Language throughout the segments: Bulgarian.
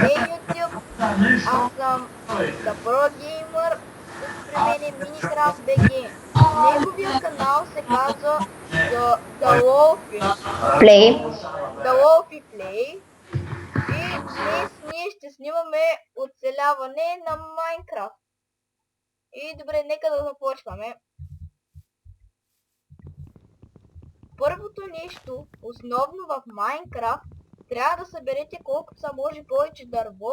YouTube, аз съм The Pro Gamer, тук при мен е Minecraft BG. Неговия канал се казва The Wolfie Play. И днес ние ще снимаме оцеляване на Minecraft. И добре, нека да започваме. Първото нещо, основно в Minecraft, трябва да съберете колкото са може повече дърво,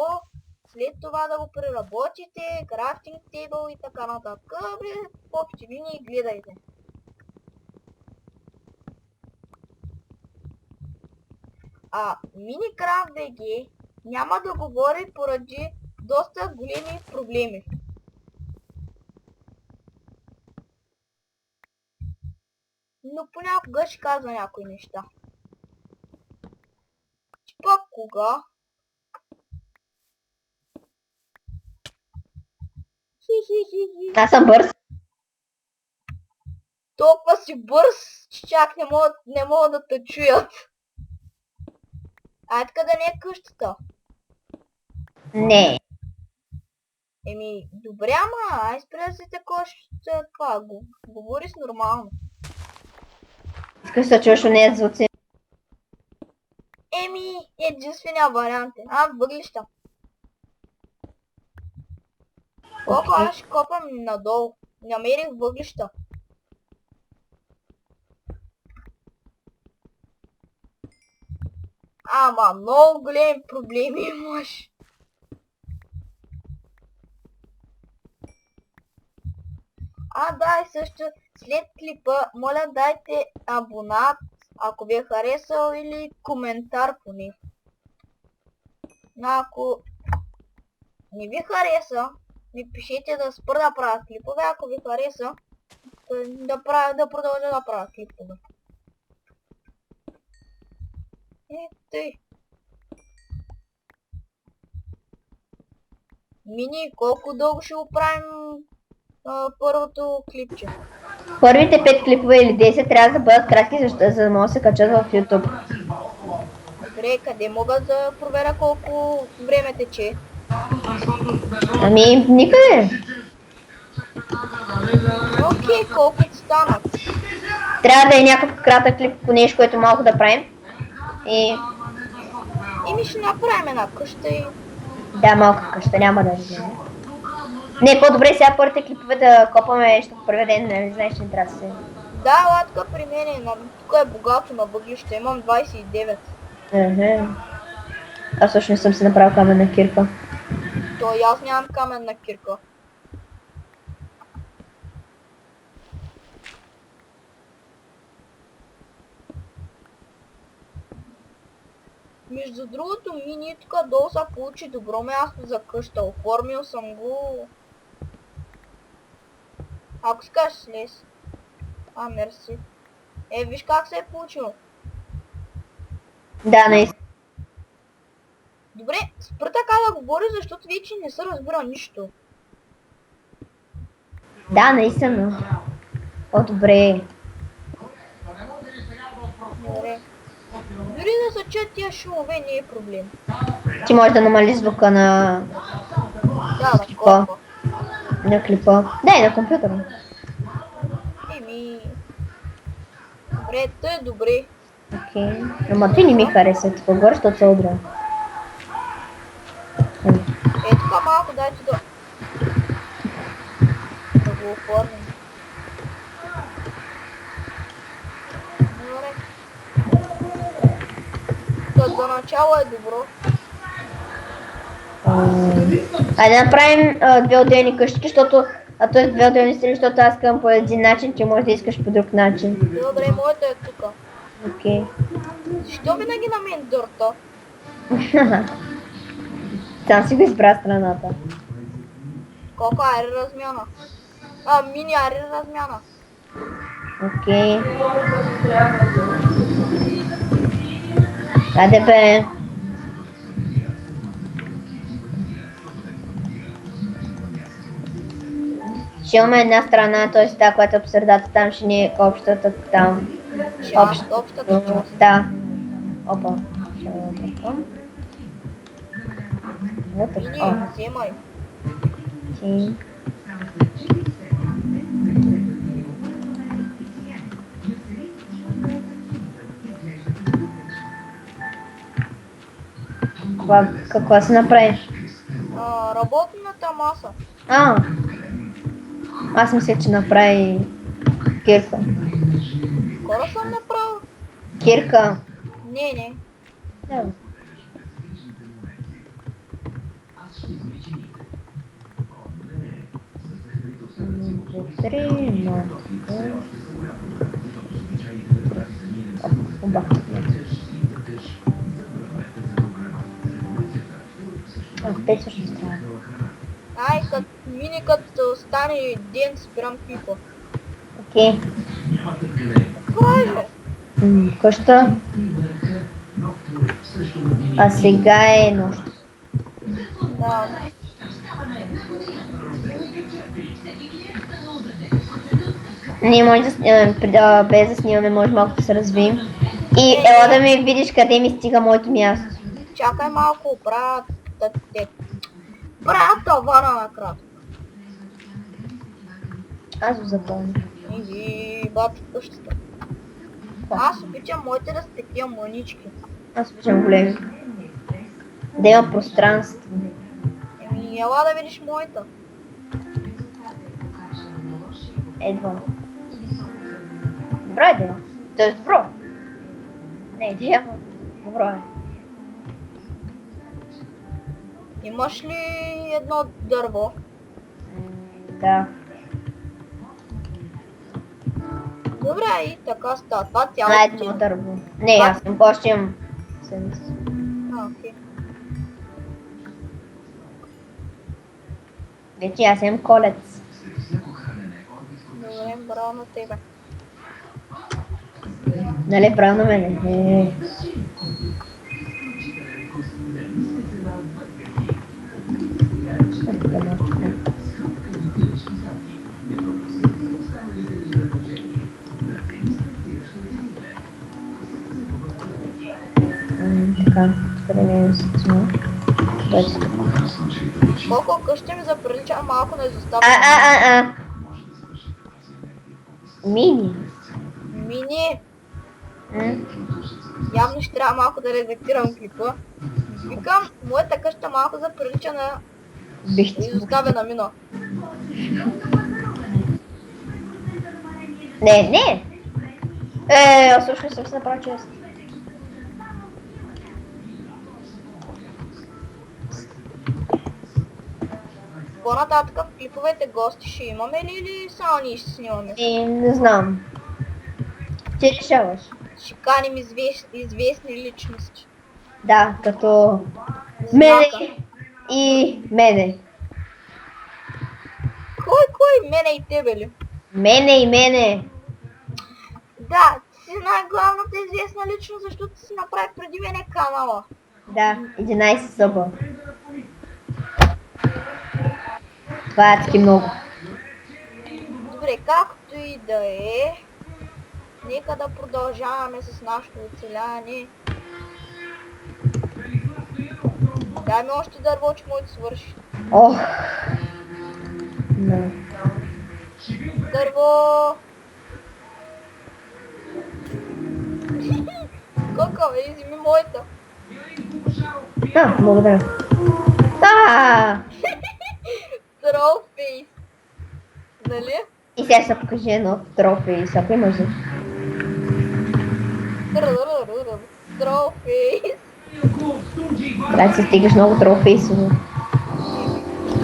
след това да го преработите, крафтинг тейбъл и така нататък. В общи линии гледайте. Minecraft BG няма да говори поради доста големи проблеми. Но понякога ще казва някои неща. Пък кога? Аз съм бърз. Толкова си бърз, че чак не могат да те чуят. Къде не е къщата? Не. Добре, ай спря да си такова, говори с нормално. Искаш да чуеш онези звуци? Единствения вариант е. Въглища. Колко аз ще копам надолу. Намерих въглища. Много големи проблеми имаш. Да, и също след клипа, моля дайте абонат, ако ви е харесал, или коментар по него. Ако не ви хареса, ми пишете да спра да правя клипове, ако ви хареса, да продължа да правя клипове. Тъй. Мини, колко дълго ще го правим първото клипче? Първите 5 клипове или 10 трябва да бъдат кратки, за да могат да се качат в YouTube. Добре, къде мога да проверя колко време тече? Никъде. Окей, колко станат? Трябва да е някакъв кратък клип по нещо, което малко да правим. Ще направим една къща и... Да, малка къща, няма да вземе. Не, по-добре сега първите клипове да копаме нещо в първия ден, не знаеш, че не трябва да се... Да, латка при мен тук е богато на въглища, имам 29. Аз също не съм си направил каменна кирка. То и аз нямам каменна кирка. Между другото, Мини тук долу са получи добро място за къща. Оформил съм го. Ако скаш слез. Мерси. Виж как се е получил. Да, наистина. Добре, спра така да говори, защото вече не се разбира нищо. Да, наистина. Добре. Добре. Дори да са чуят тия шумове, не е проблем. Ти можеш да намалиш звука на... Да, на клипа. На клипа. Да, и на компютъра. Добре, тъй добре. Окей. Ама ти не ми хареса тук горе, защото се удря. Тук малко дайте да го оформим. Добре. За начало е добро. Айде да направим две отделни къщи, защото... т.е. две отделни страни, защото аз искам по един начин, че можеш да искаш по друг начин. Добре, моята е тука. Окей. Защо винаги на мен дърта? Сам си го избра страната. Колко ари размяна? Мини ари размяна. Окей. Айде бе. Ще имаме една страна, т.е. тази, която е по средата, там ще ни е общата там. Общата част. Да. Опа. Ще го така. Вътре. Мини, О, вземай. окей. Какво се направиш? Работната маса. Аз мисля, че направи кирка. Скоро съм направил. Кирка. Не. Да. Три, но... Оба. Те също трябва. Ай, мини като стане ден, спирам пипа. Окей. Правиш, Къща. А сега е нощ. да. Ние може да снимаме, без да снимаме, може малко да се развием. И ела да ми видиш къде ми стига моето място. Чакай малко, правя тавана накратко. Аз го запомня. И бати къщата. Аз обичам моите да са такива мънички. Аз обичам големи. Да има пространство. Ела да видиш моята. Едва. Добра идея. Тоест добро. Не идея, но добро е. Имаш ли едно дърво? Да. Добре, и така става. Това цяло На едно дърво. Не, аз съм още имам 70. Окей. Вече аз имам колец. Добре, браво на тебе. Нали правилно мене? Така, къде ми е сетно? Колко къщи ми заприлича малко на изоставка. Мини. Мини. Явно ще трябва малко да редактирам клипа. Викам, моята къща малко заприлича на изоставена мина. Не. Слушай, съм се направи чест. По-нататък в клиповете гости ще имаме ли или само ние ще снимаме? Не знам. Ти решаваш. Ще каним известни личности. Да, като Знака. мене и мене. Кой? Мене и тебе ли? Мене и мене. Да, ти си най-главната известна личност, защото си направи преди мене канала. Да, 11 съба. Това е таки много. Добре, както и да е, нека да продължаваме с нашето оцеляване. Дай ми още дърво, че може да свърши. Ох. Не. Дърво! Коко, вземи моята. Благодаря. Трофейс. Нали? И сега ще покажи едно трофей, ако имаш да. Трофейс. Трябва да си стигаш много трофейсово.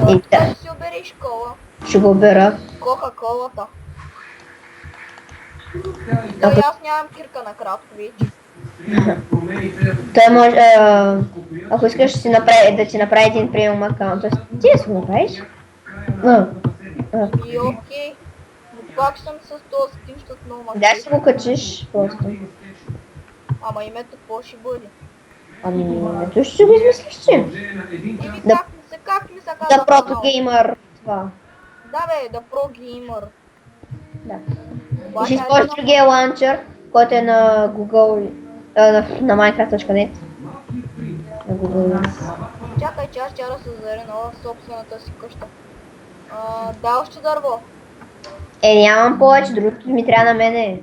И Ще да, си обереш кола. ще го бера. Кока-колата. Да, и аз нямам кирка на кратко вече. Той може, ако искаш да ти направи един премиум акаунт, т.е. ти да си го направиш. И окей. Но пак съм с този стим, защото много ма. Да си го качиш просто. Ама името какво ще бъде? Ето ще го измислиш, че. Да. Как ми се казва? Да, прото геймър. Това. Да бе, да про геймър. Да. И ще използваш другия ланчър, който е на Google, на Minecraft.net. Да го бъда. Чакай, че аз ще да създаде нова собствената си къща. Да, още дърво. Нямам повече, другото ми трябва на мене.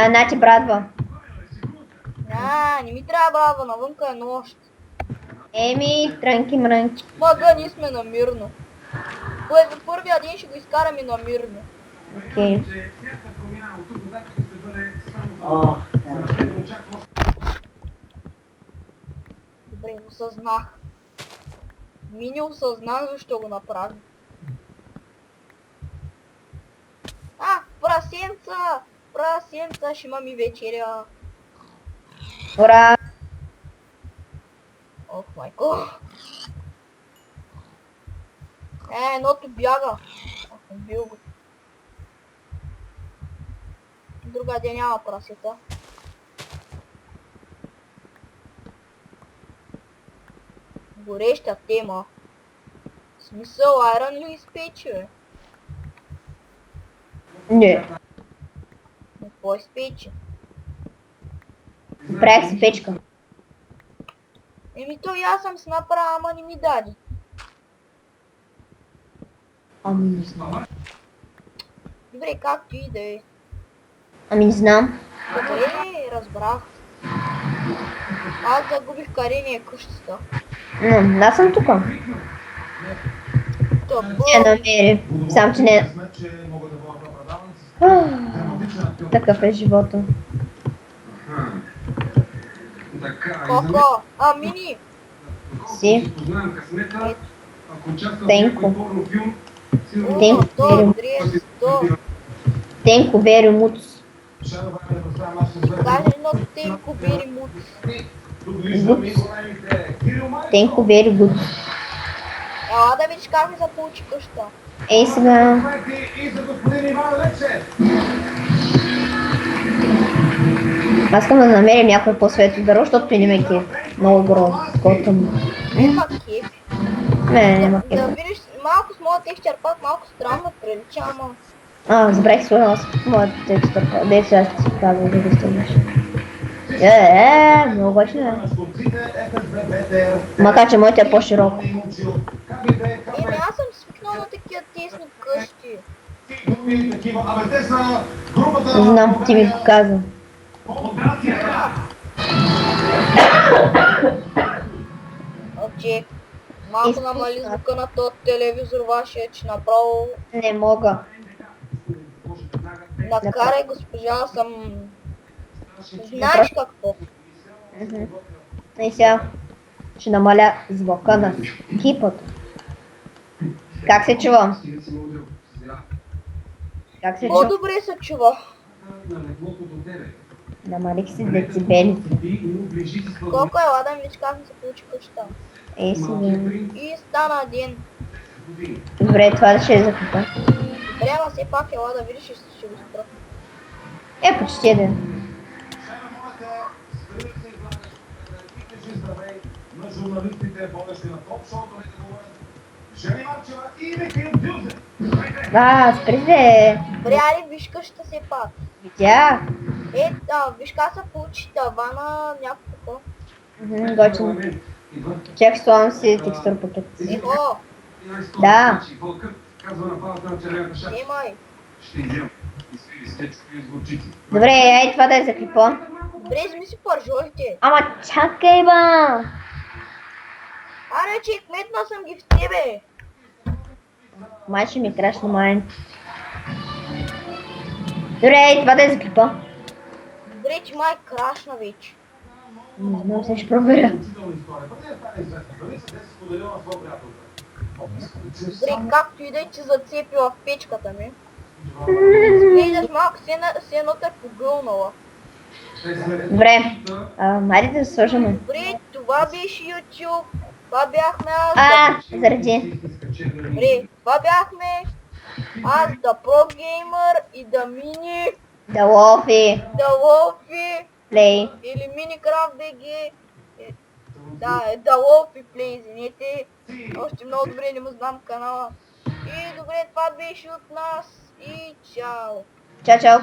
Значи братва. Не ми трябва брадва, навънка е нощ. Трънки мрънки. Мага, ние сме на мирно. Първия ден ще го изкараме на мирно. Окей. Добре, осъзнах. Мини осъзнах защо го направи. Прасенца! Прасенца, ще имам и вечеря. Ура! Ох, майко. Едното бяга. Бил го. Друга ден няма прасета. Гореща тема. В смисъл, айрон ли изпече, бе? Не. Какво изпече? Правих си печка. То и аз съм си направил, ама не ми даде. Ами не знам. Добре, както и да е. Ами не знам. Добре, разбрах. Аз загубих къде ни е къщата. Аз съм тука. Не намери. Сам, че не... Такъв е живота. Коко? Мини! Си. Тенко. Uno, dos, tres, dos. Тенко Бери Муц. Кажи едно Тенко Бери Муц. Тенко Бери Гуц. Ела да видиш как ми се получи къща. Ей сега. Аз искам да намерим някой по-светло дърво, защото той не ме кеф. Много готъм. Нема кеф. Не, няма Да кеф. видиш, малко с моят текстчер пак малко странно прилича, ама... Забравих сложила с моят текстър. Дей сега ще си казвам да го стигнеш. Много обаче не. Макар че моят е по-широк. Аз съм свикнал на такива тесни къщи. Знам, ти ми го каза. Окей. Малко намали звука на този телевизор вашия, че направо... Не мога. Накарай госпожа, съм... Знаеш какво? И сега ще намаля звука на кипата. Как се чува? Как се чува? По-добре се чува. Намалих си децибелите. Колко е, ладен, виж как ми се получи къща. Ей си. И стана ден. Добре, това ще е за купа. Добре, ама все пак ела да видиш и ще го спра. Почти един. На журналистите, водещи на топ-шоуто, не да говорят. Жени Марчева и Михаил Дюзев. Спри се. Добре, али виж къща все пак. Видях. Виж как се получи тавана, някакво. Готино. Чак слагам си текстур пакет. Ехо, Да. снимай. Добре, ай това да е за клипа. Добре, изми си пържолите. Ама чакай, ба. Аре, че кметна съм ги в тебе. Май ще ми крашна майн. Добре, това да е за клипа. Добре, че май крашна вече. Не знам, сега ще проверя. Добре, както и да е, че зацепи в печката ми. Гледаш малко, се едно те погълнала. Добре, айде да свържаме. Добре, това беше YouTube. Това бяхме аз. Заради. Добре, това бяхме аз, The Pro Gamer и The Mini, Да лофи. The Wolfie Плей. или Minecraft BG. Да, The Wolfie Play, извинете. Още много добре не му знам канала. И добре, това беше от нас и чао. Чао, чао.